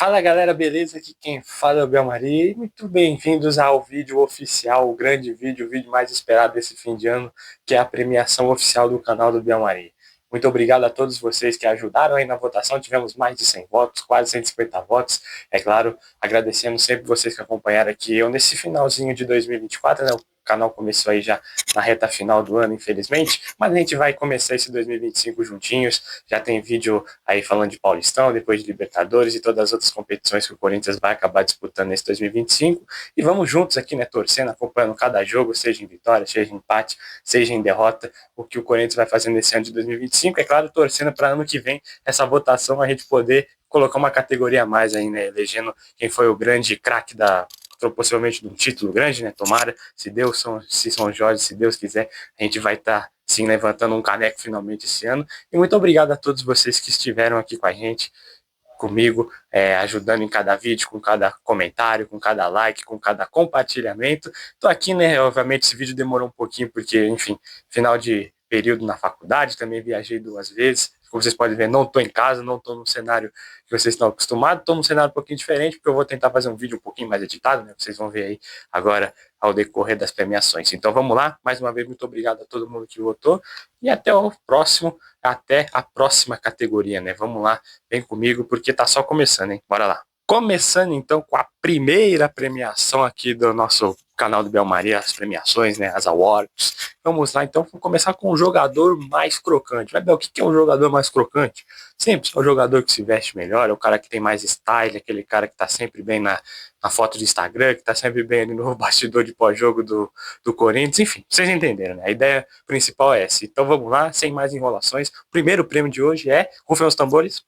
Fala galera, beleza? Aqui quem fala é o Belmari e muito bem-vindos ao vídeo oficial, o grande vídeo, o vídeo mais esperado desse fim de ano, que é a premiação oficial do canal do Belmari. Muito obrigado a todos vocês que ajudaram aí na votação, tivemos mais de 100 votos, quase 150 votos, é claro, agradecendo sempre vocês que acompanharam aqui eu nesse finalzinho de 2024, né? O canal começou aí já na reta final do ano, infelizmente, mas a gente vai começar esse 2025 juntinhos, já tem vídeo aí falando de Paulistão, depois de Libertadores e todas as outras competições que o Corinthians vai acabar disputando nesse 2025. E vamos juntos aqui, né, torcendo, acompanhando cada jogo, seja em vitória, seja em empate, seja em derrota, o que o Corinthians vai fazer nesse ano de 2025. É claro, torcendo para ano que vem essa votação a gente poder colocar uma categoria a mais aí, né, elegendo quem foi o grande craque da possivelmente de um título grande, né? Tomara, se São Jorge, se Deus quiser, a gente vai estar sim levantando um caneco finalmente esse ano. E muito obrigado a todos vocês que estiveram aqui com a gente, comigo, ajudando em cada vídeo, com cada comentário, com cada like, com cada compartilhamento. Tô aqui, né? Obviamente esse vídeo demorou um pouquinho, porque, enfim, final de período na faculdade, também viajei 2 vezes. Como vocês podem ver, não estou em casa, não estou no cenário que vocês estão acostumados, estou num cenário um pouquinho diferente, porque eu vou tentar fazer um vídeo um pouquinho mais editado, né? Vocês vão ver aí agora ao decorrer das premiações. Então vamos lá, mais uma vez, muito obrigado a todo mundo que votou e até a próxima categoria, né? Vamos lá, vem comigo, porque tá só começando, hein? Bora lá. Começando então com a primeira premiação aqui do nosso canal do Belmari, as premiações, né, as awards. Vamos lá, então, vamos começar com o jogador mais crocante. Vai ver o que é um jogador mais crocante? Sempre é o jogador que se veste melhor, é o cara que tem mais style, aquele cara que tá sempre bem na foto do Instagram, que tá sempre bem ali no bastidor de pós-jogo do Corinthians, enfim, vocês entenderam, né? A ideia principal é essa. Então vamos lá, sem mais enrolações. O primeiro prêmio de hoje é, rufem os tambores,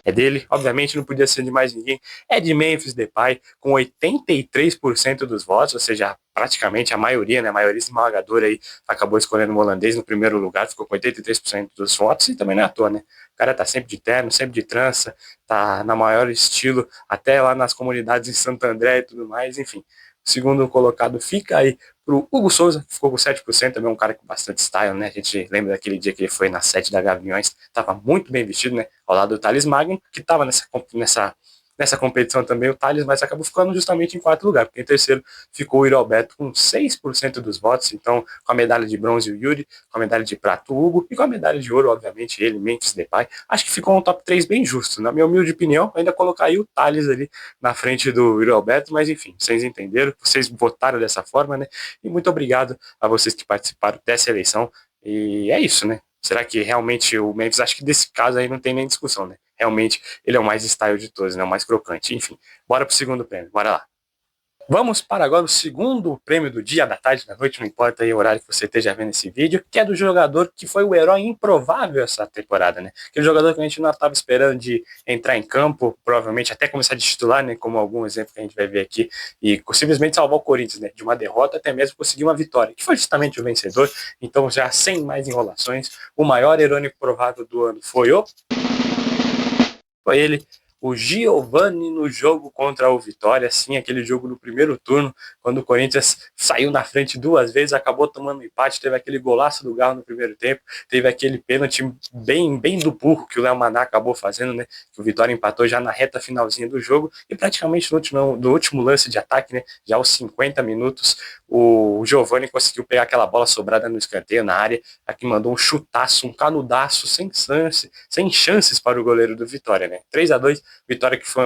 é dele, obviamente não podia ser de mais ninguém, é de Memphis Depay, com 83% dos votos, ou seja, praticamente a maioria, né, a maioria esmagadora aí acabou escolhendo o holandês no primeiro lugar, ficou com 83% dos votos, e também não é à toa, né, o cara tá sempre de terno, sempre de trança, tá na maior estilo, até lá nas comunidades em Santo André e tudo mais, enfim. O segundo colocado fica aí pro Hugo Souza, que ficou com 7%, também um cara com bastante style, né? A gente lembra daquele dia que ele foi na sede da Gaviões, estava muito bem vestido, né? Ao lado do Thales Magno, que estava nessa competição também, o Thales, mas acabou ficando justamente em quarto lugar, porque em terceiro ficou o Yuri Alberto com 6% dos votos, então com a medalha de bronze o Yuri, com a medalha de prata o Hugo, e com a medalha de ouro, obviamente, ele, Memphis Depay. Acho que ficou um top 3 bem justo, na minha humilde opinião, ainda colocaria o Thales ali na frente do Yuri Alberto, mas enfim, vocês entenderam, vocês votaram dessa forma, né? E muito obrigado a vocês que participaram dessa eleição. E é isso, né? Será que realmente o Memphis, acho que desse caso aí não tem nem discussão, né? Realmente ele é o mais style de todos, né? O mais crocante. Enfim, bora pro segundo prêmio, bora lá. Vamos para agora o segundo prêmio do dia, da tarde, da noite, não importa aí o horário que você esteja vendo esse vídeo, que é do jogador que foi o herói improvável essa temporada, né? Aquele jogador que a gente não estava esperando de entrar em campo, provavelmente até começar de titular, né? Como algum exemplo que a gente vai ver aqui, e simplesmente salvar o Corinthians, né? De uma derrota até mesmo conseguir uma vitória, que foi justamente o vencedor. Então, já sem mais enrolações, o maior herói improvável do ano foi ele, o Giovani, no jogo contra o Vitória, sim, aquele jogo no primeiro turno, quando o Corinthians saiu na frente 2 vezes, acabou tomando um empate, teve aquele golaço do Galo no primeiro tempo, teve aquele pênalti bem do burro que o Léo Maná acabou fazendo, né, que o Vitória empatou já na reta finalzinha do jogo, e praticamente no último lance de ataque, né, já aos 50 minutos, o Giovani conseguiu pegar aquela bola sobrada no escanteio na área, aqui mandou um chutaço, um canudaço, sem chances para o goleiro do Vitória, né, 3-2, vitória que foi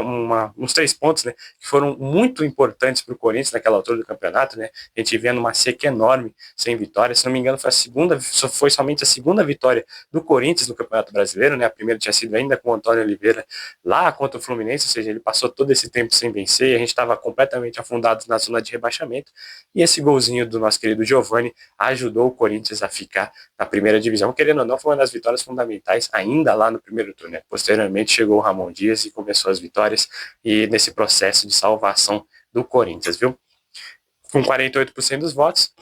uns 3 pontos, né, que foram muito importantes para o Corinthians naquela altura do campeonato, né, a gente via numa seca enorme, sem vitória, se não me engano foi somente a segunda vitória do Corinthians no Campeonato Brasileiro, né, a primeira tinha sido ainda com o Antônio Oliveira lá contra o Fluminense, ou seja, ele passou todo esse tempo sem vencer, a gente estava completamente afundado na zona de rebaixamento, e esse golzinho do nosso querido Giovani ajudou o Corinthians a ficar na primeira divisão, querendo ou não, foi uma das vitórias fundamentais ainda lá no primeiro turno, né, posteriormente chegou o Ramon Dias e começou as vitórias e nesse processo de salvação do Corinthians, viu? Com 48% dos votos,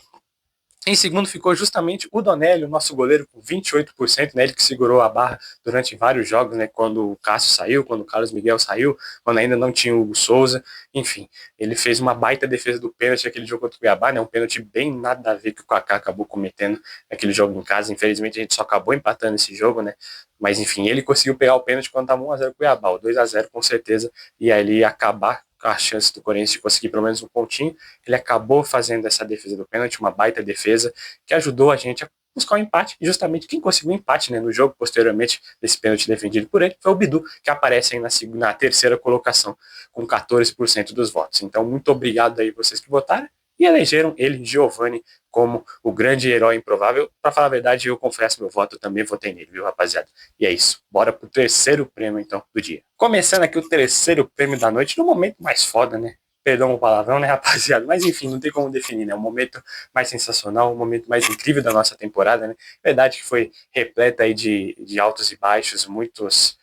Em segundo ficou justamente o Donélio, nosso goleiro, com 28%, né? Ele que segurou a barra durante vários jogos, né? Quando o Cássio saiu, quando o Carlos Miguel saiu, quando ainda não tinha o Hugo Souza, enfim. Ele fez uma baita defesa do pênalti naquele jogo contra o Cuiabá, né? Um pênalti bem nada a ver que o Kaká acabou cometendo naquele jogo em casa. Infelizmente a gente só acabou empatando esse jogo, né? Mas enfim, ele conseguiu pegar o pênalti quando estava 1x0 Cuiabá, o 2x0 com certeza, e aí acabar com a chance do Corinthians de conseguir pelo menos um pontinho. Ele acabou fazendo essa defesa do pênalti, uma baita defesa, que ajudou a gente a buscar o um empate, e justamente quem conseguiu o empate, né, no jogo posteriormente desse pênalti defendido por ele foi o Bidu, que aparece aí na terceira colocação, com 14% dos votos. Então, muito obrigado aí vocês que votaram, e elegeram ele, Giovani, como o grande herói improvável. Para falar a verdade, eu confesso meu voto, eu também votei nele, viu, rapaziada? E é isso, bora pro terceiro prêmio, então, do dia. Começando aqui o terceiro prêmio da noite, no momento mais foda, né? Perdão o palavrão, né, rapaziada? Mas enfim, não tem como definir, né? O momento mais sensacional, o momento mais incrível da nossa temporada, né? Verdade que foi repleta aí de altos e baixos, muitos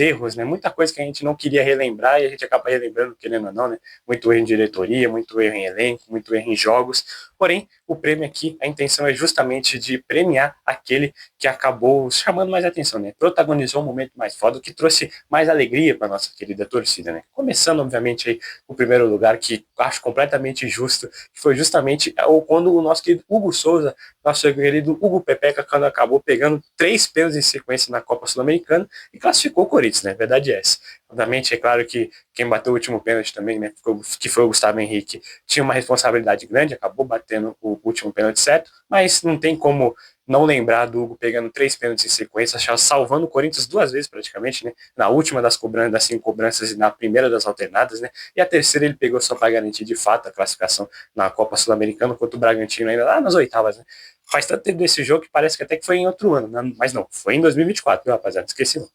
erros, né? Muita coisa que a gente não queria relembrar e a gente acaba relembrando, querendo ou não, né? Muito erro em diretoria, muito erro em elenco, muito erro em jogos. Porém, o prêmio aqui, a intenção é justamente de premiar aquele que acabou chamando mais atenção, né? Protagonizou um momento mais foda, que trouxe mais alegria para nossa querida torcida, né? Começando, obviamente, aí o primeiro lugar, que acho completamente justo, que foi justamente quando o nosso querido Hugo Souza, nosso querido Hugo Pepeca, quando acabou pegando 3 pênaltis em sequência na Copa Sul-Americana e classificou o Corinthians, né? Verdade é essa. Obviamente, é claro que quem bateu o último pênalti também, né, que foi o Gustavo Henrique, tinha uma responsabilidade grande, acabou batendo o último pênalti certo, mas não tem como não lembrar do Hugo pegando 3 pênaltis em sequência, salvando o Corinthians 2 vezes praticamente, né? Na última das 5 cobranças e na primeira das alternadas, né? E a terceira ele pegou só para garantir de fato a classificação na Copa Sul-Americana contra o Bragantino ainda lá nas oitavas, né? Faz tanto tempo desse jogo que parece que até que foi em outro ano, né? Mas não, foi em 2024, viu, rapaziada? Esqueci não.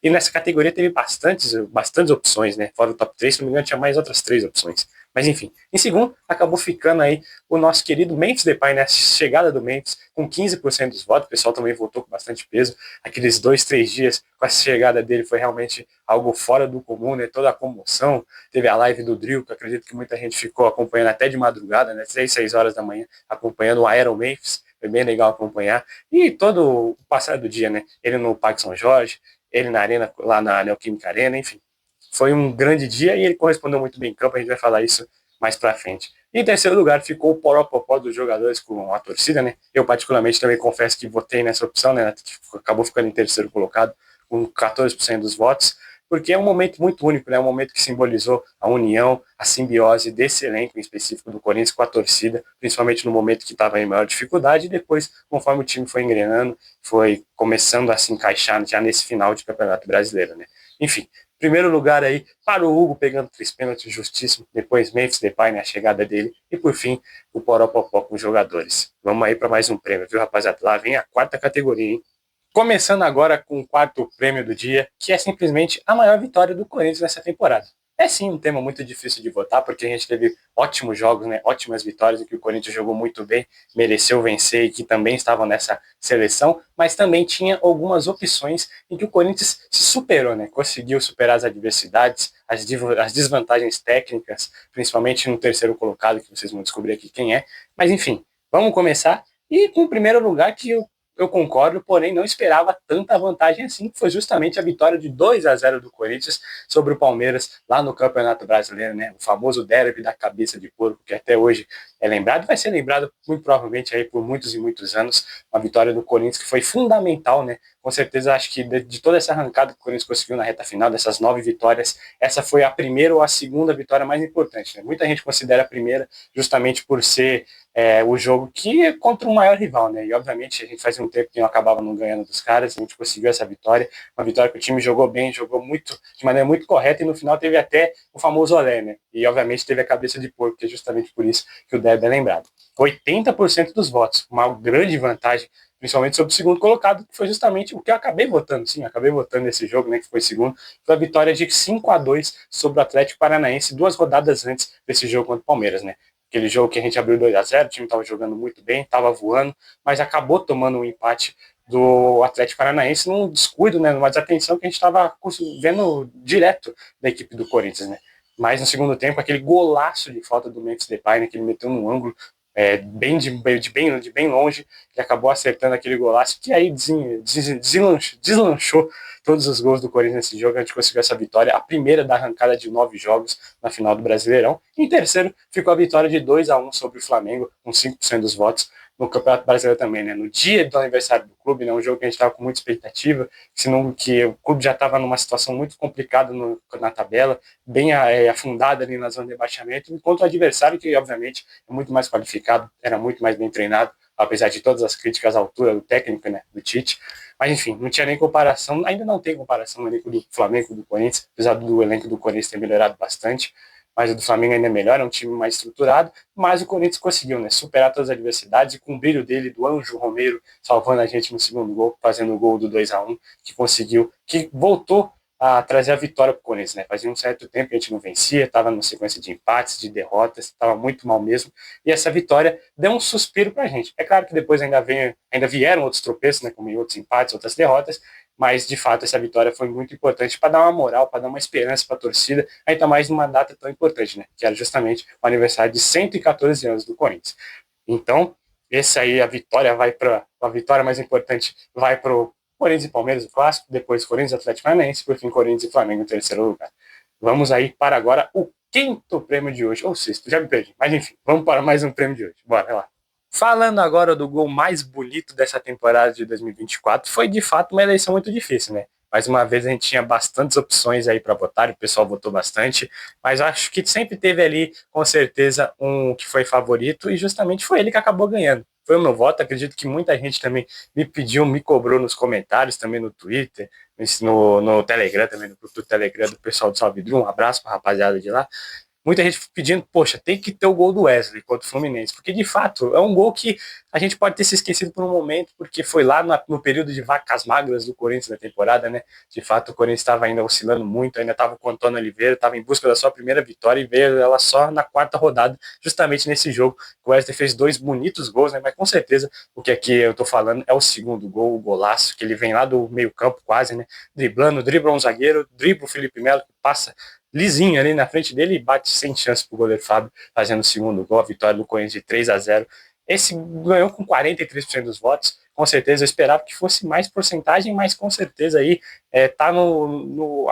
E nessa categoria teve bastantes opções, né? Fora o top 3, se não me engano, tinha mais outras 3 opções. Mas enfim, em segundo, acabou ficando aí o nosso querido Memphis Depay, né? A chegada do Memphis com 15% dos votos. O pessoal também votou com bastante peso. Aqueles 2, 3 dias com a chegada dele foi realmente algo fora do comum, né? Toda a comoção. Teve a live do Drill, que eu acredito que muita gente ficou acompanhando até de madrugada, né? 6 horas da manhã, acompanhando o Iron Memphis. Foi bem legal acompanhar. E todo o passar do dia, né? Ele no Parque São Jorge, ele na arena, lá na Neoquímica Arena, enfim. Foi um grande dia e ele correspondeu muito bem em campo, a gente vai falar isso mais pra frente. E em terceiro lugar ficou o Poropopó dos jogadores com a torcida, né? Eu particularmente também confesso que votei nessa opção, né? Acabou ficando em terceiro colocado, com 14% dos votos, porque é um momento muito único, né? Um momento que simbolizou a união, a simbiose desse elenco em específico do Corinthians com a torcida, principalmente no momento que estava em maior dificuldade, e depois, conforme o time foi engrenando, foi começando a se encaixar já nesse final de Campeonato Brasileiro, né? Enfim, primeiro lugar aí para o Hugo, pegando 3 pênaltis justíssimo, depois Memphis Depay, né, a chegada dele, e por fim o Poropopó com os jogadores. Vamos aí para mais um prêmio, viu, rapaziada? Lá vem a quarta categoria, hein? Começando agora com o quarto prêmio do dia, que é simplesmente a maior vitória do Corinthians nessa temporada. É sim um tema muito difícil de votar, porque a gente teve ótimos jogos, né, ótimas vitórias, em que o Corinthians jogou muito bem, mereceu vencer e que também estavam nessa seleção, mas também tinha algumas opções em que o Corinthians se superou, né, conseguiu superar as adversidades, as desvantagens técnicas, principalmente no terceiro colocado, que vocês vão descobrir aqui quem é. Mas enfim, vamos começar. E com o primeiro lugar que eu concordo, porém não esperava tanta vantagem assim, que foi justamente a vitória de 2-0 do Corinthians sobre o Palmeiras lá no Campeonato Brasileiro, né? O famoso derby da cabeça de porco, que até hoje é lembrado, vai ser lembrado muito provavelmente aí por muitos e muitos anos, uma vitória do Corinthians que foi fundamental, né? Com certeza acho que de toda essa arrancada que o Corinthians conseguiu na reta final, dessas 9 vitórias, essa foi a primeira ou a segunda vitória mais importante, né? Muita gente considera a primeira justamente por ser o jogo que é contra o maior rival, né? E obviamente a gente fazia um tempo que não acabava não ganhando dos caras, a gente conseguiu essa vitória, uma vitória que o time jogou bem, jogou muito, de maneira muito correta, e no final teve até o famoso olé, né? E obviamente teve a cabeça de porco, que é justamente por isso que o derby é lembrado. 80% dos votos, uma grande vantagem, principalmente sobre o segundo colocado, que foi justamente o que eu acabei votando, sim, acabei votando nesse jogo, né, que foi segundo, foi a vitória de 5-2 sobre o Atlético Paranaense, 2 rodadas antes desse jogo contra o Palmeiras, né? Aquele jogo que a gente abriu 2-0, o time estava jogando muito bem, estava voando, mas acabou tomando um empate do Atlético Paranaense num descuido, né, numa desatenção que a gente estava vendo direto da equipe do Corinthians, né? Mas no segundo tempo, aquele golaço de falta do Memphis Depay, né, que ele meteu num ângulo, de bem longe, que acabou acertando aquele golaço, que aí deslanchou todos os gols do Corinthians nesse jogo. A gente conseguiu essa vitória, a primeira da arrancada de 9 jogos na final do Brasileirão. Em terceiro, ficou a vitória de 2-1 sobre o Flamengo, com 5% dos votos no Campeonato Brasileiro também, né? No dia do aniversário do clube, né? Um jogo que a gente estava com muita expectativa, senão que o clube já estava numa situação muito complicada na tabela, bem afundada ali na zona de rebaixamento, enquanto o adversário, que obviamente é muito mais qualificado, era muito mais bem treinado, apesar de todas as críticas à altura do técnico, né, do Tite. Mas enfim, não tinha nem comparação, ainda não tem comparação no elenco do Flamengo do Corinthians, apesar do elenco do Corinthians ter melhorado bastante, mas o do Flamengo ainda é melhor, é um time mais estruturado, mas o Corinthians conseguiu, né, superar todas as adversidades e com o brilho dele, do Anjo Romero, salvando a gente no segundo gol, fazendo o gol do 2-1, que conseguiu, que voltou a trazer a vitória para o Corinthians, né? Fazia um certo tempo que a gente não vencia, estava numa sequência de empates, de derrotas, estava muito mal mesmo, e essa vitória deu um suspiro para a gente. É claro que depois ainda vieram outros tropeços, né, como em outros empates, outras derrotas, mas de fato essa vitória foi muito importante para dar uma moral, para dar uma esperança para a torcida, ainda mais numa data tão importante, né, que era justamente o aniversário de 114 anos do Corinthians. Então, essa aí a vitória vai para a vitória mais importante vai para o Corinthians e Palmeiras, o clássico, depois Corinthians e Atlético Paranaense, por fim Corinthians e Flamengo em terceiro lugar. Vamos aí para agora o quinto prêmio de hoje, ou sexto, já me perdi, mas enfim, vamos para mais um prêmio de hoje, bora lá. Falando agora do gol mais bonito dessa temporada de 2024, foi de fato uma eleição muito difícil, né? Mais uma vez a gente tinha bastantes opções aí para votar, o pessoal votou bastante, mas acho que sempre teve ali, com certeza, um que foi favorito e justamente foi ele que acabou ganhando. Foi o meu voto, acredito que muita gente também me pediu, me cobrou nos comentários, também no Twitter, no Telegram, também no grupo do Telegram do pessoal do Salve Drum, um abraço para a rapaziada de lá, muita gente pedindo, poxa, tem que ter o gol do Wesley contra o Fluminense, porque de fato é um gol que a gente pode ter se esquecido por um momento, porque foi lá no período de vacas magras do Corinthians na temporada, né? De fato, o Corinthians estava ainda oscilando muito, ainda estava com o Antônio Oliveira, estava em busca da sua primeira vitória e veio ela só na quarta rodada, justamente nesse jogo. O Wesley fez 2 bonitos gols, né? Mas com certeza o que aqui eu tô falando é o segundo gol, o golaço, que ele vem lá do meio-campo quase, né? Dribla um zagueiro, dribla o Felipe Melo, que passa lisinho ali na frente dele e bate sem chance pro goleiro Fábio, fazendo o segundo gol, a vitória do Corinthians de 3-0. Esse ganhou com 43% dos votos, com certeza eu esperava que fosse mais porcentagem, mas com certeza aí tá no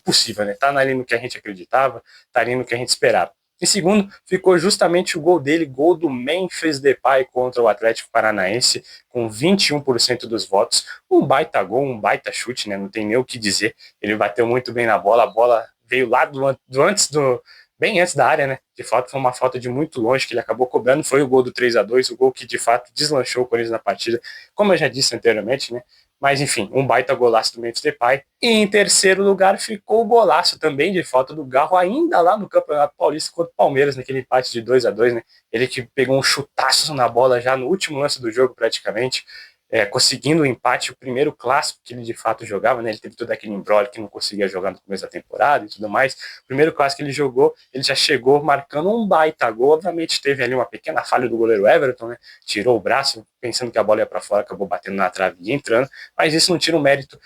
possível, né? Tá ali no que a gente acreditava, tá ali no que a gente esperava. Em segundo, ficou justamente o gol dele, gol do Memphis Depay contra o Atlético Paranaense, com 21% dos votos. Um baita gol, um baita chute, né? Não tem nem o que dizer. Ele bateu muito bem na bola, a bola veio lá bem antes da área, né? De fato, foi uma falta de muito longe que ele acabou cobrando. Foi o gol do 3-2, o gol que de fato deslanchou o Corinthians na partida, como eu já disse anteriormente, né? Mas enfim, um baita golaço do Memphis Depay. E em terceiro lugar ficou o golaço também de falta do Garro, ainda lá no Campeonato Paulista contra o Palmeiras, naquele empate de 2-2, né? Ele que pegou um chutaço na bola já no último lance do jogo, praticamente. Conseguindo o empate, o primeiro clássico que ele de fato jogava, né? Ele teve todo aquele embrolho que não conseguia jogar no começo da temporada e tudo mais. O primeiro clássico que ele jogou, ele já chegou marcando um baita gol. Obviamente teve ali uma pequena falha do goleiro Everton, né? Tirou o braço, pensando que a bola ia para fora, acabou batendo na trave e entrando. Mas isso não tira o mérito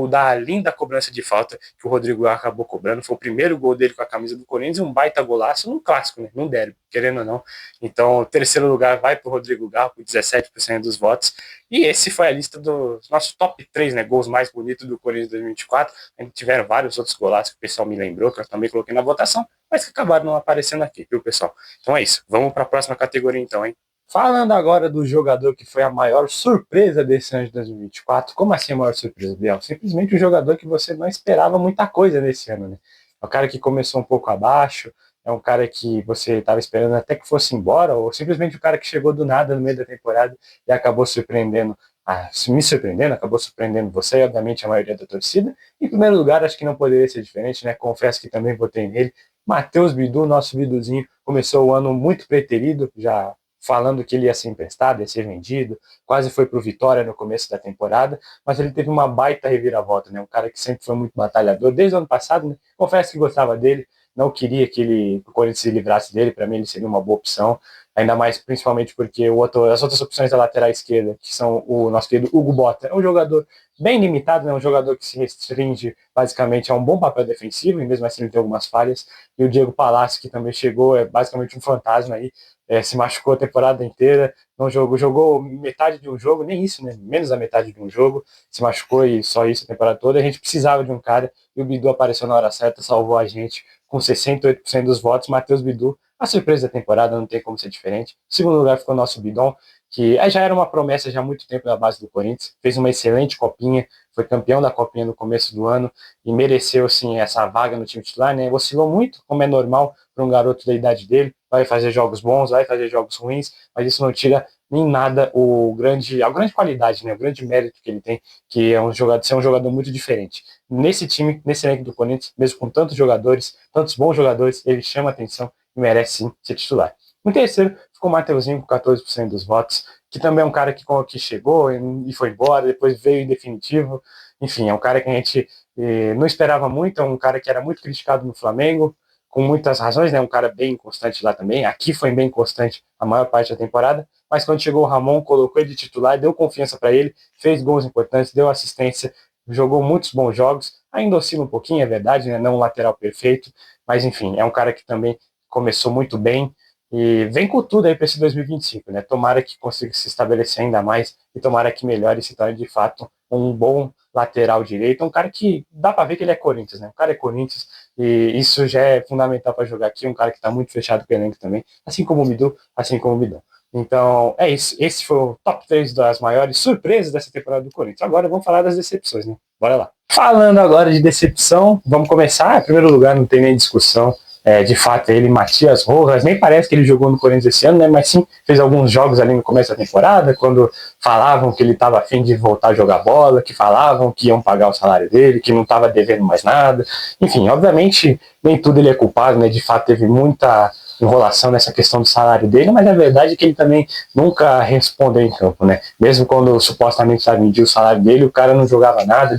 da linda cobrança de falta que o Rodrigo acabou cobrando. Foi o primeiro gol dele com a camisa do Corinthians, um baita golaço num clássico, né? Num derby, querendo ou não. Então, o terceiro lugar vai para o Rodrigo Garro, com 17% dos votos. E esse foi a lista dos nossos top 3, né, gols mais bonitos do Corinthians 2024. Ainda tiveram vários outros golaços que o pessoal me lembrou, que eu também coloquei na votação, mas que acabaram não aparecendo aqui, viu, pessoal? Então é isso. Vamos para a próxima categoria, então, hein? Falando agora do jogador que foi a maior surpresa desse ano de 2024, como assim a maior surpresa, Biel? Simplesmente um jogador que você não esperava muita coisa nesse ano, né? É um cara que começou um pouco abaixo, é um cara que você estava esperando até que fosse embora, ou simplesmente um cara que chegou do nada no meio da temporada e acabou surpreendendo, me surpreendendo, acabou surpreendendo você e, obviamente, a maioria da torcida. Em primeiro lugar, acho que não poderia ser diferente, né? Confesso que também votei nele. Matheus Bidu, nosso Biduzinho, começou o ano muito preterido, já falando que ele ia ser emprestado, ia ser vendido, quase foi para o Vitória no começo da temporada, mas ele teve uma baita reviravolta, né? Um cara que sempre foi muito batalhador, desde o ano passado, né? Confesso que gostava dele, não queria que o Corinthians se livrasse dele, para mim ele seria uma boa opção, ainda mais principalmente porque as outras opções da lateral esquerda, que são o nosso querido Hugo Bota, é um jogador bem limitado, né? Um jogador que se restringe basicamente a um bom papel defensivo, e mesmo assim ele tem algumas falhas, e o Diego Palácio, que também chegou, é basicamente um fantasma aí, se machucou a temporada inteira, não jogou metade de um jogo, nem isso, né? Menos da metade de um jogo, se machucou e só isso a temporada toda. A gente precisava de um cara e o Bidu apareceu na hora certa, salvou a gente com 68% dos votos. Matheus Bidu, a surpresa da temporada, não tem como ser diferente. Em segundo lugar ficou o nosso Bidon, que já era uma promessa já há muito tempo da base do Corinthians, fez uma excelente copinha, foi campeão da copinha no começo do ano e mereceu sim essa vaga no time titular, né? Oscilou muito, como é normal para um garoto da idade dele, vai fazer jogos bons, vai fazer jogos ruins, mas isso não tira nem nada a grande qualidade, né? O grande mérito que ele tem, que é ser um jogador muito diferente. Nesse time, nesse elenco do Corinthians, mesmo com tantos jogadores, tantos bons jogadores, ele chama atenção e merece sim ser titular. No terceiro, ficou o Mateuzinho com 14% dos votos, que também é um cara que chegou e foi embora, depois veio em definitivo. Enfim, é um cara que a gente não esperava muito, é um cara que era muito criticado no Flamengo, com muitas razões, né? Um cara bem constante lá também. Aqui foi bem constante a maior parte da temporada, mas quando chegou o Ramon, colocou ele de titular, deu confiança para ele, fez gols importantes, deu assistência, jogou muitos bons jogos. Ainda oscila um pouquinho, é verdade, né? Não um lateral perfeito, mas enfim, é um cara que também começou muito bem e vem com tudo aí para esse 2025, né? Tomara que consiga se estabelecer ainda mais e tomara que melhore e se torne de fato um bom lateral direito, um cara que dá para ver que ele é Corinthians, né? O cara é Corinthians e isso já é fundamental para jogar aqui, um cara que está muito fechado com o elenco também, assim como o Midu, assim como o Bidão. Então, é isso. Esse foi o top 3 das maiores surpresas dessa temporada do Corinthians. Agora vamos falar das decepções, né? Bora lá. Falando agora de decepção, vamos começar. Em primeiro lugar, não tem nem discussão. De fato, ele, Matias Rojas, nem parece que ele jogou no Corinthians esse ano, né? Mas sim, fez alguns jogos ali no começo da temporada, quando falavam que ele estava a fim de voltar a jogar bola, que falavam que iam pagar o salário dele, que não estava devendo mais nada. Enfim, obviamente, nem tudo ele é culpado, né? De fato, teve muita enrolação nessa questão do salário dele, mas a verdade é que ele também nunca respondeu em campo, né? Mesmo quando supostamente estava medindo o salário dele, o cara não jogava nada,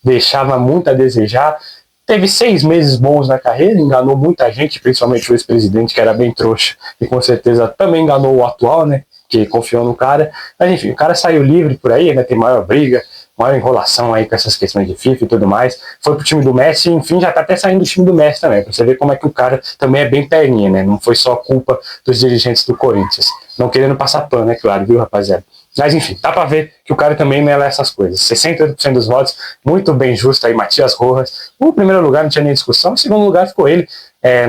deixava muito a desejar. Teve 6 meses bons na carreira, enganou muita gente, principalmente o ex-presidente, que era bem trouxa, e com certeza também enganou o atual, né? Que confiou no cara. Mas enfim, o cara saiu livre por aí, né? Tem maior briga, maior enrolação aí com essas questões de FIFA e tudo mais. Foi pro time do Messi, enfim, já tá até saindo do time do Messi também, pra você ver como é que o cara também é bem perninha, né? Não foi só culpa dos dirigentes do Corinthians. Não querendo passar pano, é claro, viu, rapaziada? Mas enfim, dá pra ver que o cara também não é essas coisas. 68% dos votos, muito bem justo aí, Matias Rojas. O primeiro lugar não tinha nem discussão, o segundo lugar ficou ele,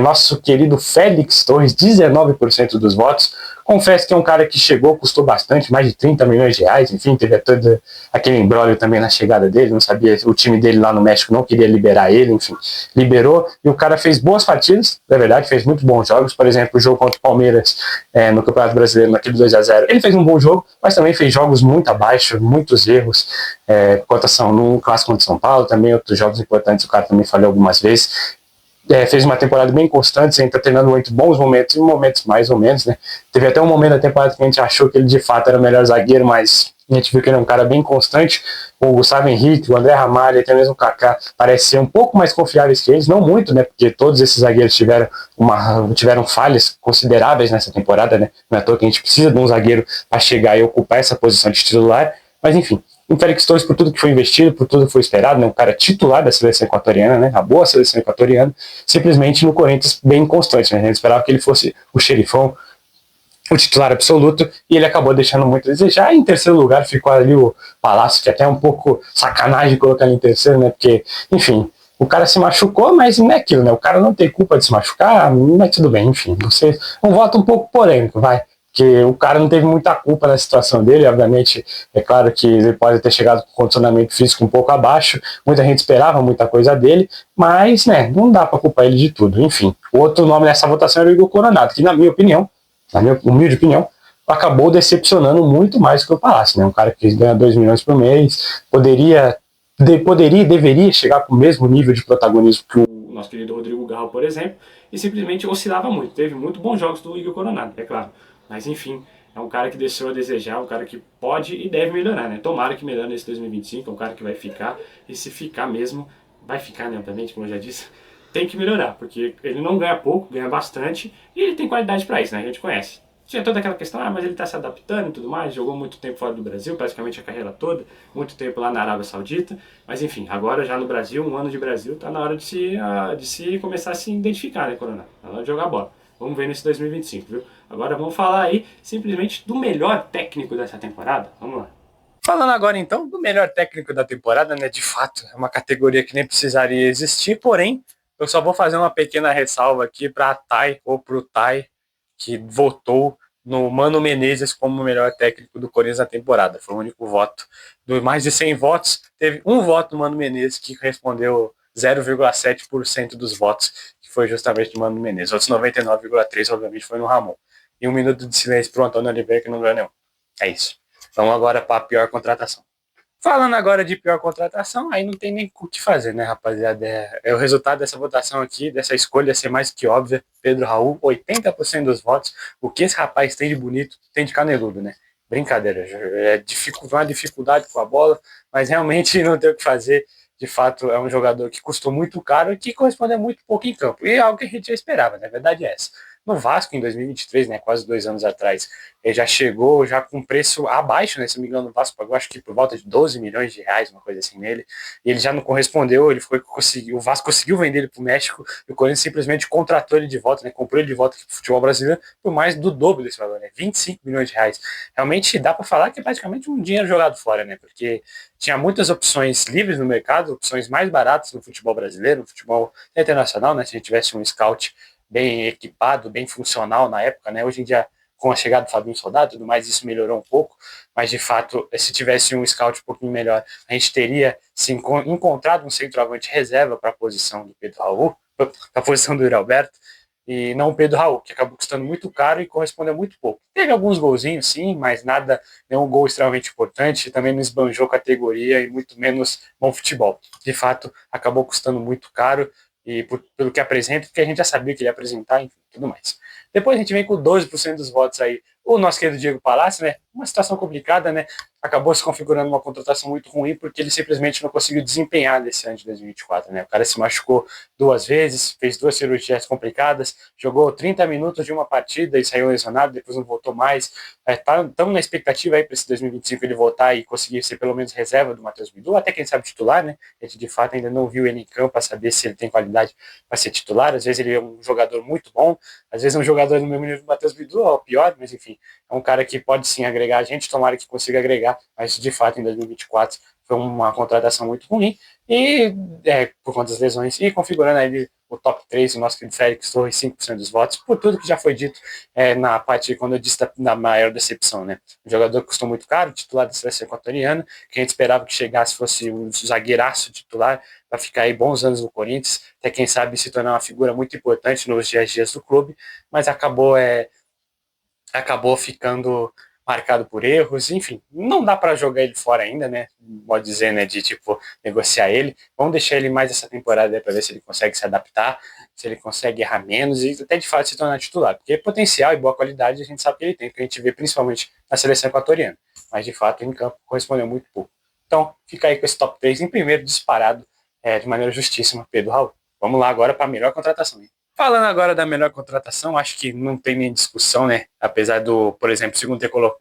nosso querido Félix Torres, 19% dos votos. Confesso que é um cara que chegou, custou bastante, mais de 30 milhões de reais, enfim, teve todo aquele imbróglio também na chegada dele, não sabia, o time dele lá no México não queria liberar ele, enfim, liberou, e o cara fez boas partidas, na verdade, fez muito bons jogos, por exemplo, o jogo contra o Palmeiras no Campeonato Brasileiro, naquele 2-0, ele fez um bom jogo, mas também fez jogos muito abaixo, muitos erros, cotação no clássico contra São Paulo, também outros jogos importantes, o cara também falhou algumas vezes. Fez uma temporada bem constante, sempre treinando muito bons momentos e momentos mais ou menos, né? Teve até um momento da temporada que a gente achou que ele de fato era o melhor zagueiro, mas a gente viu que ele é um cara bem constante. O Gustavo Henrique, o André Ramalho, até mesmo o Kaká, parece ser um pouco mais confiáveis que eles, não muito, né? Porque todos esses zagueiros tiveram falhas consideráveis nessa temporada, né? Não é à toa que a gente precisa de um zagueiro para chegar e ocupar essa posição de titular, mas enfim. O Félix Torres, por tudo que foi investido, por tudo que foi esperado, né, um cara titular da seleção equatoriana, né, a boa seleção equatoriana, simplesmente no Corinthians bem constante. Né, a gente esperava que ele fosse o xerifão, o titular absoluto, e ele acabou deixando muito a desejar. E em terceiro lugar ficou ali o Palácio, que até é um pouco sacanagem colocar ele em terceiro, né, porque, enfim, o cara se machucou, mas não é aquilo, né, o cara não tem culpa de se machucar, mas tudo bem, enfim, você um voto um pouco polêmico, vai. Que o cara não teve muita culpa na situação dele, obviamente, é claro que ele pode ter chegado com condicionamento físico um pouco abaixo, muita gente esperava muita coisa dele, mas, né, não dá para culpar ele de tudo, enfim. O outro nome nessa votação era o Igor Coronado, que na minha opinião, na minha humilde opinião, acabou decepcionando muito mais que o Palácio, né, um cara que ganha 2 milhões por mês, poderia e deveria chegar com o mesmo nível de protagonismo que o nosso querido Rodrigo Garro, por exemplo, e simplesmente oscilava muito, teve muito bons jogos do Igor Coronado, é claro. Mas enfim, é um cara que deixou a desejar, um cara que pode e deve melhorar, né? Tomara que melhore nesse 2025, é um cara que vai ficar, e se ficar mesmo, vai ficar, né, obviamente, como eu já disse, tem que melhorar, porque ele não ganha pouco, ganha bastante, e ele tem qualidade para isso, né? A gente conhece. Tinha toda aquela questão, mas ele tá se adaptando e tudo mais, jogou muito tempo fora do Brasil, praticamente a carreira toda, muito tempo lá na Arábia Saudita, mas enfim, agora já no Brasil, um ano de Brasil, tá na hora de se começar a se identificar, né, Corona? Tá na hora de jogar bola. Vamos ver nesse 2025, viu? Agora vamos falar aí simplesmente do melhor técnico dessa temporada. Vamos lá. Falando agora então do melhor técnico da temporada, né? De fato, é uma categoria que nem precisaria existir, porém, eu só vou fazer uma pequena ressalva aqui para a Thay ou para o Thay, que votou no Mano Menezes como o melhor técnico do Corinthians na temporada. Foi o único voto. Dos mais de 100 votos, teve um voto do Mano Menezes que respondeu 0,7% dos votos, que foi justamente do Mano Menezes. Outros 99,3% obviamente foi no Ramon. E 1 minuto de silêncio para o Antônio Oliveira, que não ganhou nenhum. É isso. Vamos agora para a pior contratação. Falando agora de pior contratação, aí não tem nem o que fazer, né, rapaziada? O resultado dessa votação aqui, dessa escolha ser mais que óbvia. Pedro Raul, 80% dos votos. O que esse rapaz tem de bonito, tem de caneludo, né? Brincadeira, uma dificuldade com a bola, mas realmente não tem o que fazer. De fato, é um jogador que custou muito caro e que corresponde a muito pouco em campo. E é algo que a gente já esperava, né? A verdade é essa. No Vasco, em 2023, né, quase 2 anos atrás, ele já chegou já com preço abaixo, né? Se não me engano, o Vasco pagou acho que por volta de 12 milhões de reais, uma coisa assim nele. E ele já não correspondeu, o Vasco conseguiu vender ele para o México e o Corinthians simplesmente contratou ele de volta, né? Comprou ele de volta para o futebol brasileiro por mais do dobro desse valor, né? 25 milhões de reais. Realmente dá para falar que é praticamente um dinheiro jogado fora, né? Porque tinha muitas opções livres no mercado, opções mais baratas no futebol brasileiro, no futebol internacional, né? Se a gente tivesse um scout bem equipado, bem funcional na época, né? Hoje em dia, com a chegada do Fabinho Soldado, tudo mais, isso melhorou um pouco, mas de fato, se tivesse um scout um pouquinho melhor, a gente teria se encontrado um centroavante reserva para a posição do Pedro Raul, para a posição do Yuri Alberto, e não o Pedro Raul, que acabou custando muito caro e correspondeu muito pouco. Teve alguns golzinhos, sim, mas nada, nenhum gol extremamente importante, também não esbanjou categoria e muito menos bom futebol. De fato, acabou custando muito caro, e pelo que apresenta, porque a gente já sabia que ele ia apresentar, enfim, tudo mais. Depois a gente vem com 12% dos votos aí. O nosso querido Diego Palácio, né? Uma situação complicada, né? Acabou se configurando uma contratação muito ruim porque ele simplesmente não conseguiu desempenhar nesse ano de 2024, né? O cara se machucou 2 vezes, fez 2 cirurgias complicadas, jogou 30 minutos de uma partida e saiu lesionado, depois não voltou mais. Estamos na expectativa aí para esse 2025 ele voltar e conseguir ser pelo menos reserva do Matheus Bidu, até quem sabe titular, né? A gente de fato ainda não viu ele em campo para saber se ele tem qualidade para ser titular. Às vezes ele é um jogador muito bom, às vezes é um jogador no mesmo nível do Matheus Bidu, ou pior, mas enfim, é um cara que pode sim agregar a gente, tomara que consiga agregar, mas de fato em 2024 foi uma contratação muito ruim, e por conta das lesões, e configurando aí o top 3, o nosso querido Félix Torres, 5% dos votos, por tudo que já foi dito na parte, quando eu disse na maior decepção, né? Um jogador que custou muito caro, titular da seleção equatoriana, que a gente esperava que chegasse, fosse um zagueiraço titular, para ficar aí bons anos no Corinthians, até quem sabe se tornar uma figura muito importante nos dias a dias do clube, mas acabou ficando marcado por erros, enfim, não dá para jogar ele fora ainda, né? Pode dizer, né, de tipo negociar ele. Vamos deixar ele mais essa temporada para ver se ele consegue se adaptar, se ele consegue errar menos e até de fato se tornar titular, porque potencial e boa qualidade a gente sabe que ele tem, que a gente vê principalmente na seleção equatoriana, mas de fato em campo correspondeu muito pouco. Então, fica aí com esse top 3 em primeiro disparado, de maneira justíssima, Pedro Raul. Vamos lá agora para a melhor contratação. Hein? Falando agora da melhor contratação, acho que não tem nem discussão, né? Apesar do, por exemplo,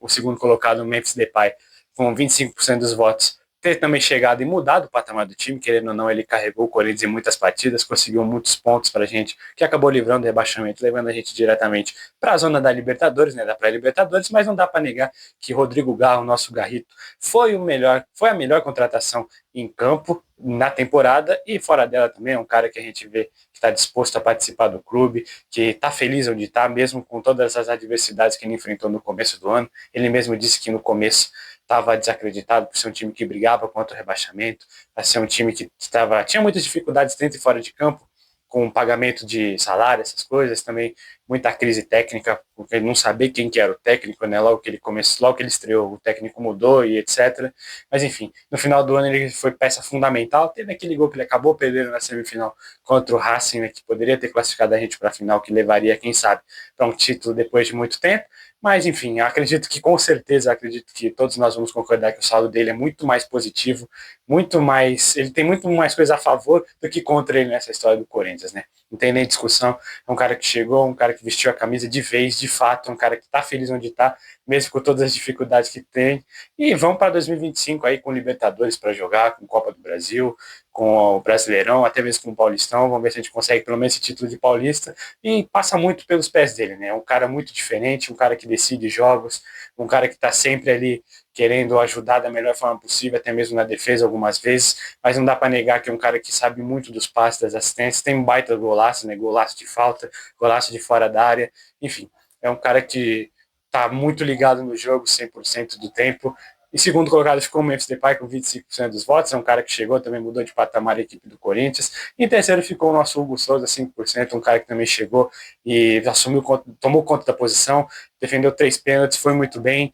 o segundo colocado, o Memphis Depay, com 25% dos votos, ter também chegado e mudado o patamar do time, querendo ou não, ele carregou o Corinthians em muitas partidas, conseguiu muitos pontos para a gente, que acabou livrando o rebaixamento, levando a gente diretamente para a zona da Libertadores, né? Da pré-Libertadores, mas não dá para negar que Rodrigo Garro, nosso Garrito, foi a melhor contratação em campo na temporada e fora dela também, é um cara que a gente vê que está disposto a participar do clube, que está feliz onde está, mesmo com todas as adversidades que ele enfrentou no começo do ano. Ele mesmo disse que no começo estava desacreditado por ser um time que brigava contra o rebaixamento, para ser um time que tinha muitas dificuldades dentro e fora de campo, com pagamento de salário, essas coisas, também muita crise técnica, porque ele não sabia quem que era o técnico, né? Logo que ele começou, logo que ele estreou, o técnico mudou e etc. Mas enfim, no final do ano ele foi peça fundamental, teve aquele gol que ele acabou perdendo na semifinal contra o Racing, né, que poderia ter classificado a gente para a final, que levaria, quem sabe, para um título depois de muito tempo. Mas, enfim, acredito que com certeza, acredito que todos nós vamos concordar que o saldo dele é muito mais positivo, muito mais, ele tem muito mais coisa a favor do que contra ele nessa história do Corinthians, né? Não tem nem discussão, é um cara que chegou, um cara que vestiu a camisa de vez, de fato, um cara que está feliz onde está, mesmo com todas as dificuldades que tem, e vamos para 2025 aí com Libertadores para jogar, com Copa do Brasil, com o Brasileirão, até mesmo com o Paulistão. Vamos ver se a gente consegue pelo menos esse título de Paulista. E passa muito pelos pés dele, né? É um cara muito diferente, um cara que decide jogos, um cara que está sempre ali querendo ajudar da melhor forma possível, até mesmo na defesa algumas vezes, mas não dá para negar que é um cara que sabe muito dos passes, das assistências, tem um baita golaço, né? Golaço de falta, golaço de fora da área, enfim, é um cara que está muito ligado no jogo 100% do tempo. Em segundo colocado ficou o Memphis Depay com 25% dos votos, é um cara que chegou, também mudou de patamar a equipe do Corinthians. Em terceiro ficou o nosso Hugo Souza, 5%, um cara que também chegou e assumiu, tomou conta da posição, defendeu 3 pênaltis, foi muito bem.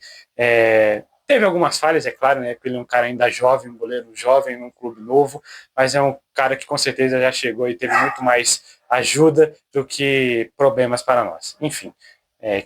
Teve algumas falhas, é claro, né? Porque ele é um cara ainda jovem, um goleiro jovem, num clube novo, mas é um cara que com certeza já chegou e teve muito mais ajuda do que problemas para nós. Enfim,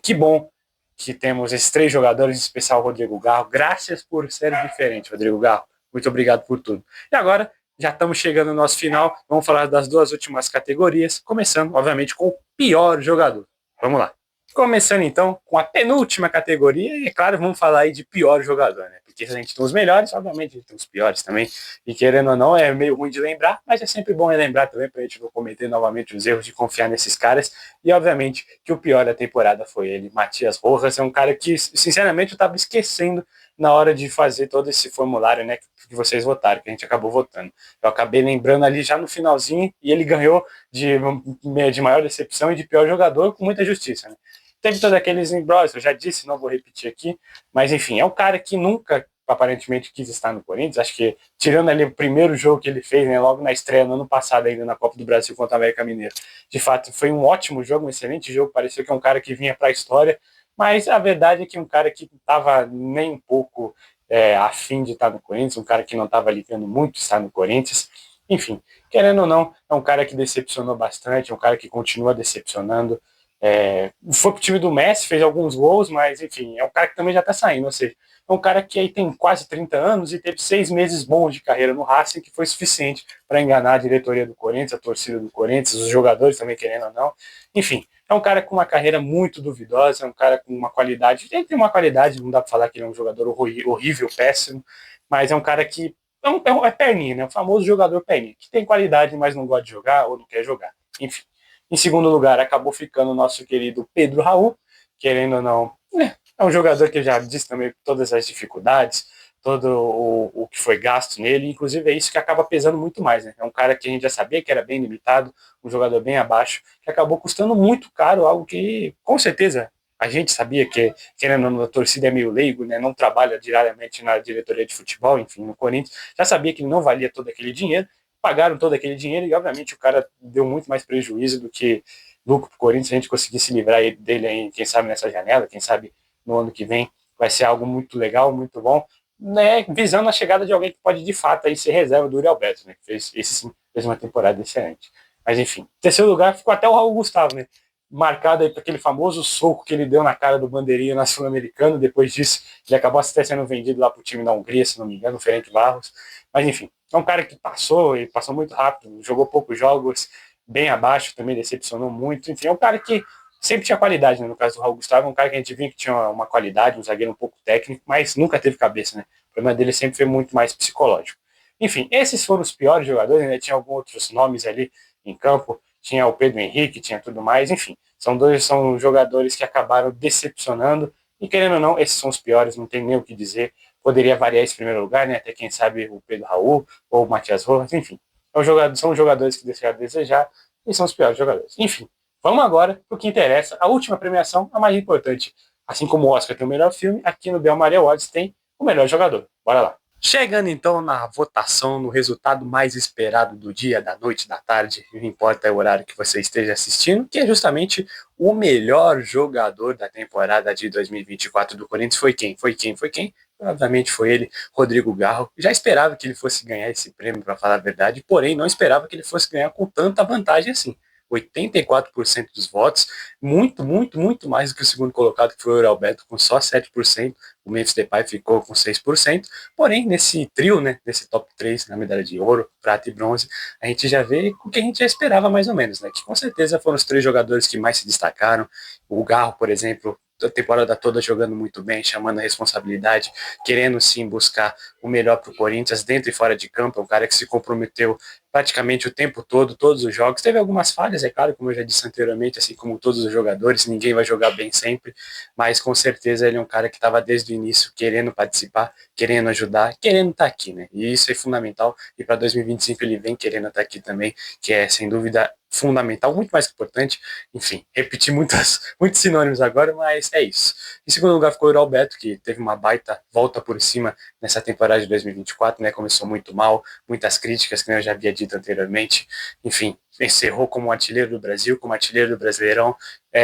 que bom que temos esses 3 jogadores, em especial o Rodrigo Garro. Graças por ser diferente, Rodrigo Garro. Muito obrigado por tudo. E agora, já estamos chegando no nosso final. Vamos falar das 2 últimas categorias, começando, obviamente, com o pior jogador. Vamos lá. Começando então com a penúltima categoria, e é claro, vamos falar aí de pior jogador, né? Porque se a gente tem os melhores, obviamente a gente tem os piores também, e querendo ou não, é meio ruim de lembrar, mas é sempre bom relembrar também para a gente não cometer novamente os erros de confiar nesses caras, e obviamente que o pior da temporada foi ele, Matias Rojas, é um cara que, sinceramente, eu estava esquecendo na hora de fazer todo esse formulário, né, que vocês votaram, que a gente acabou votando. Eu acabei lembrando ali já no finalzinho, e ele ganhou de maior decepção e de pior jogador com muita justiça, né? Teve todos aqueles embrólios, eu já disse, não vou repetir aqui, mas enfim, é um cara que nunca aparentemente quis estar no Corinthians, acho que tirando ali o primeiro jogo que ele fez, né, logo na estreia no ano passado ainda na Copa do Brasil contra o América Mineiro, de fato foi um ótimo jogo, um excelente jogo, parecia que é um cara que vinha para a história, mas a verdade é que um cara que não estava nem um pouco afim de estar no Corinthians, um cara que não estava ligando muito estar no Corinthians, enfim, querendo ou não, é um cara que decepcionou bastante, é um cara que continua decepcionando. Foi pro time do Messi, fez alguns gols, mas enfim, é um cara que também já tá saindo, ou seja, é um cara que aí tem quase 30 anos e teve 6 meses bons de carreira no Racing, que foi suficiente para enganar a diretoria do Corinthians, a torcida do Corinthians, os jogadores também, querendo ou não. Enfim, é um cara com uma carreira muito duvidosa, é um cara com uma qualidade, ele tem uma qualidade, não dá para falar que ele é um jogador horrível, péssimo, mas é um cara que é perninha, né? O famoso jogador perninha, que tem qualidade, mas não gosta de jogar ou não quer jogar. Enfim. Em segundo lugar, acabou ficando o nosso querido Pedro Raul, querendo ou não, é um jogador que eu já disse também todas as dificuldades, todo o que foi gasto nele, inclusive é isso que acaba pesando muito mais, né? É um cara que a gente já sabia que era bem limitado, um jogador bem abaixo, que acabou custando muito caro, algo que, com certeza, a gente sabia que, querendo ou não, a torcida é meio leigo, né? Não trabalha diariamente na diretoria de futebol, enfim, no Corinthians, já sabia que ele não valia todo aquele dinheiro, pagaram todo aquele dinheiro e, obviamente, o cara deu muito mais prejuízo do que lucro para o Corinthians. Se a gente conseguir se livrar dele aí, quem sabe nessa janela, quem sabe no ano que vem, vai ser algo muito legal, muito bom, né, visando a chegada de alguém que pode, de fato, aí ser reserva do Uri Alberto, né, que esse sim fez uma temporada excelente. Mas, enfim, em terceiro lugar ficou até o Raul Gustavo, né, marcado aí por aquele famoso soco que ele deu na cara do Bandeirinha na Sul-Americana. Depois disso, ele acabou até sendo vendido lá para o time da Hungria, se não me engano, o Ferenc Barros. Mas, enfim, é um cara que passou, e passou muito rápido, jogou poucos jogos, bem abaixo, também decepcionou muito. Enfim, é um cara que sempre tinha qualidade, né? No caso do Raul Gustavo, é um cara que a gente via que tinha uma qualidade, um zagueiro um pouco técnico, mas nunca teve cabeça, né? O problema dele sempre foi muito mais psicológico. Enfim, esses foram os piores jogadores, né? Tinha alguns outros nomes ali em campo, tinha o Pedro Henrique, tinha tudo mais, enfim. São jogadores que acabaram decepcionando, e querendo ou não, esses são os piores, não tem nem o que dizer. Poderia variar esse primeiro lugar, né? Até quem sabe o Pedro Raul ou o Matias Rojas, enfim. São jogadores que deixaram a desejar e são os piores jogadores. Enfim, vamos agora para o que interessa. A última premiação, a mais importante. Assim como o Oscar tem o melhor filme, aqui no Bel Maria Awards tem o melhor jogador. Bora lá. Chegando então na votação, no resultado mais esperado do dia, da noite, da tarde, não importa o horário que você esteja assistindo, que é justamente o melhor jogador da temporada de 2024 do Corinthians. Foi quem? Obviamente foi ele, Rodrigo Garro. Já esperava que ele fosse ganhar esse prêmio, para falar a verdade, porém não esperava que ele fosse ganhar com tanta vantagem assim. 84% dos votos, muito mais do que o segundo colocado, que foi o Euralberto, com só 7%, o Memphis Depay ficou com 6%, porém, nesse trio, né, nesse top 3, na medalha de ouro, prata e bronze, a gente já vê o que a gente já esperava mais ou menos, né, que com certeza foram os 3 jogadores que mais se destacaram. O Garro, por exemplo, a temporada toda jogando muito bem, chamando a responsabilidade, querendo sim buscar o melhor para o Corinthians, dentro e fora de campo. É um cara que se comprometeu praticamente o tempo todo, todos os jogos. Teve algumas falhas, é claro, como eu já disse anteriormente, assim como todos os jogadores, ninguém vai jogar bem sempre, mas com certeza ele é um cara que estava desde o início querendo participar, querendo ajudar, querendo estar aqui, né? E isso é fundamental, e para 2025 ele vem querendo estar aqui também, que é sem dúvida fundamental, muito mais importante. Enfim, repeti muitos sinônimos agora, mas é isso. Em segundo lugar ficou o Alberto, que teve uma baita volta por cima nessa temporada de 2024, né? Começou muito mal, muitas críticas, que eu já havia dito anteriormente. Enfim, encerrou como artilheiro do Brasil, como artilheiro do Brasileirão.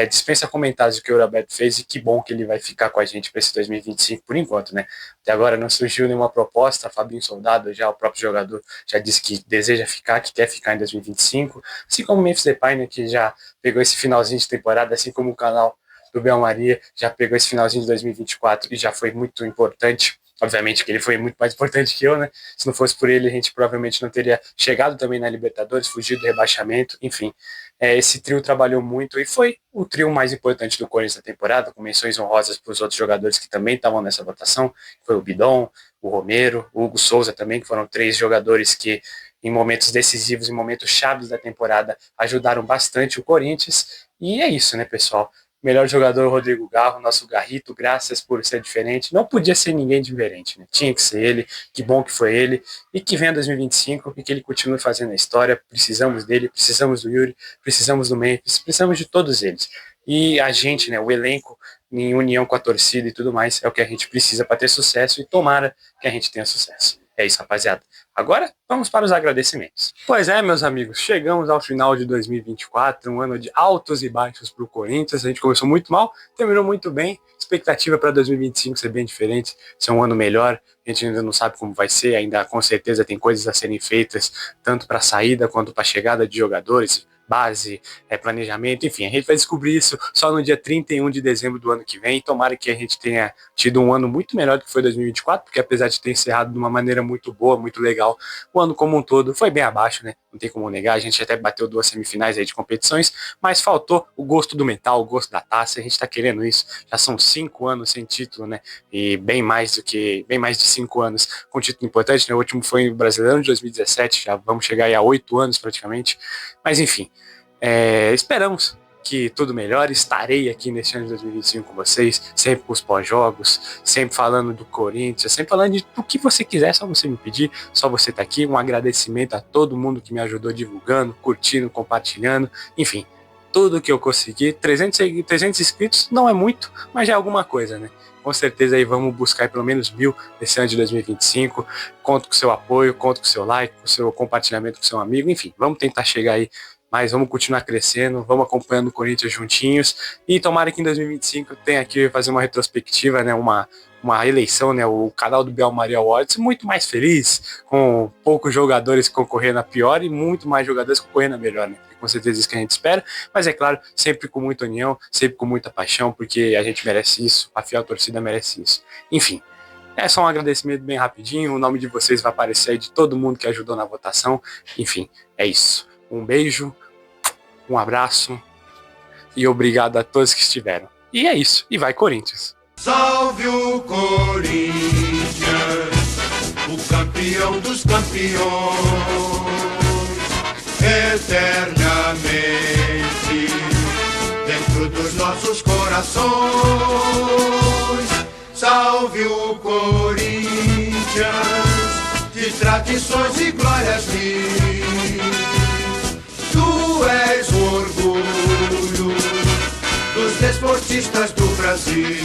Dispensa comentários o que o Roberto fez, e que bom que ele vai ficar com a gente para esse 2025 por enquanto, né? Até agora não surgiu nenhuma proposta. Fabinho Soldado, já o próprio jogador, já disse que deseja ficar, que quer ficar em 2025, assim como o Memphis Depay, né, que já pegou esse finalzinho de temporada, assim como o canal do Belmaria já pegou esse finalzinho de 2024 e já foi muito importante. Obviamente que ele foi muito mais importante que eu, né? Se não fosse por ele, a gente provavelmente não teria chegado também na Libertadores, fugido do rebaixamento, enfim. Esse trio trabalhou muito e foi o trio mais importante do Corinthians da temporada, com menções honrosas para os outros jogadores que também estavam nessa votação. Foi o Bidon, o Romero, o Hugo Souza também, que foram 3 jogadores que em momentos decisivos, em momentos chaves da temporada, ajudaram bastante o Corinthians. E é isso, né, pessoal? Melhor jogador, Rodrigo Garro, nosso Garrito, graças por ser diferente. Não podia ser ninguém diferente, né? Tinha que ser ele, que bom que foi ele, e que venha 2025 e que ele continue fazendo a história. Precisamos dele, precisamos do Yuri, precisamos do Memphis, precisamos de todos eles. E a gente, né, o elenco, em união com a torcida e tudo mais, é o que a gente precisa para ter sucesso, e tomara que a gente tenha sucesso. É isso, rapaziada. Agora, vamos para os agradecimentos. Pois é, meus amigos, chegamos ao final de 2024, um ano de altos e baixos para o Corinthians. A gente começou muito mal, terminou muito bem. Expectativa para 2025 ser bem diferente, ser um ano melhor. A gente ainda não sabe como vai ser, ainda com certeza tem coisas a serem feitas, tanto para a saída quanto para a chegada de jogadores, base, planejamento, enfim, a gente vai descobrir isso só no dia 31 de dezembro do ano que vem. Tomara que a gente tenha tido um ano muito melhor do que foi 2024, porque apesar de ter encerrado de uma maneira muito boa, muito legal, o ano como um todo foi bem abaixo, né? Não tem como negar, a gente até bateu 2 semifinais aí de competições, mas faltou o gosto do mental, o gosto da taça. A gente tá querendo isso, já são 5 anos sem título, né? E bem mais de 5 anos com título importante, né? O último foi o Brasileirão de 2017, já vamos chegar aí a 8 anos praticamente, mas enfim, esperamos que tudo melhore. Estarei aqui neste ano de 2025 com vocês, sempre com os pós-jogos, sempre falando do Corinthians, sempre falando do que você quiser, só você me pedir, só você tá aqui. Um agradecimento a todo mundo que me ajudou divulgando, curtindo, compartilhando, enfim, tudo que eu consegui. 300 inscritos não é muito, mas já é alguma coisa, né? Com certeza aí vamos buscar pelo menos 1000 nesse ano de 2025. Conto com o seu apoio, conto com o seu like, com o seu compartilhamento com o seu amigo, enfim, vamos tentar chegar aí, mas vamos continuar crescendo, vamos acompanhando o Corinthians juntinhos, e tomara que em 2025 tenha aqui fazer uma retrospectiva, né, uma eleição, né, o canal do Belmaria Awards muito mais feliz, com poucos jogadores concorrendo a pior e muito mais jogadores concorrendo a melhor, né? Com certeza isso que a gente espera, mas é claro, sempre com muita união, sempre com muita paixão, porque a gente merece isso, a fiel torcida merece isso. Enfim, é só um agradecimento bem rapidinho, o nome de vocês vai aparecer aí, de todo mundo que ajudou na votação. Enfim, é isso. Um beijo, um abraço e obrigado a todos que estiveram. E é isso, e vai Corinthians! Salve o Corinthians, o campeão dos campeões, eternamente dentro dos nossos corações. Salve o Corinthians, de tradições e glórias mil. Tu és o orgulho dos desportistas do Brasil.